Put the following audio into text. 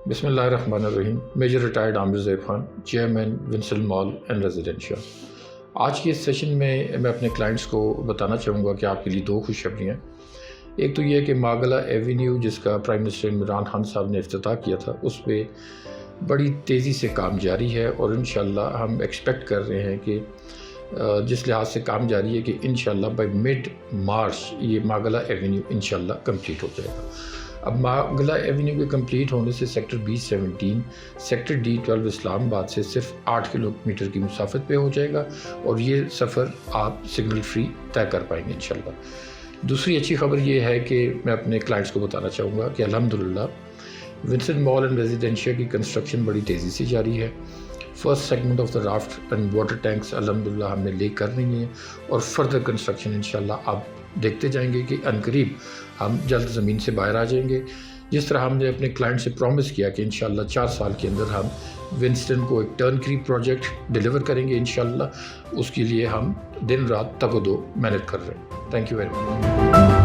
بسم اللہ الرحمن الرحیم. Major retired Aamir Zeb Khan, chairman Winston Mall and Residencia. آج کے اس سیشن میں اپنے کلائنٹس کو بتانا چاہوں گا کہ آپ کے لیے دو خوشخبریاں. ایک تو یہ کہ مارگلا ایونیو جس کا پرائم منسٹر عمران خان صاحب نے افتتاح کیا تھا, اس پہ بڑی تیزی سے کام جاری ہے اور انشاءاللہ ہم ایکسپیکٹ کر رہے ہیں کہ جس لحاظ سے کام جاری ہے کہ انشاءاللہ بائی مڈ مارچ یہ مارگلا ایونیو انشاءاللہ کمپلیٹ ہو جائے گا. اب مارگلا ایونیو کے کمپلیٹ ہونے سے سیکٹر B17 سیکٹر D12 اسلام آباد سے صرف 8 کلومیٹر کی مسافت پہ ہو جائے گا اور یہ سفر آپ سگنل فری طے کر پائیں گے انشاءاللہ. دوسری اچھی خبر یہ ہے کہ میں اپنے کلائنٹس کو بتانا چاہوں گا کہ الحمدللہ ونسٹن مال اینڈ ریزیڈینشیا کی کنسٹرکشن بڑی تیزی سے جاری ہے. First segment of the raft and water tanks الحمدللہ ہم نے لے کر رہی ہیں اور فردر کنسٹرکشن انشاءاللہ آپ دیکھتے جائیں گے کہ عنقریب ہم جلد زمین سے باہر آ جائیں گے. جس طرح ہم نے اپنے کلائنٹ سے پرومس کیا کہ انشاءاللہ 4 سال کے اندر ہم ونسٹن کو ایک ٹرن کری پروجیکٹ ڈیلیور کریں گے انشاءاللہ, اس کے لیے ہم دن رات تگ و دو محنت کر رہے ہیں. Thank you very much.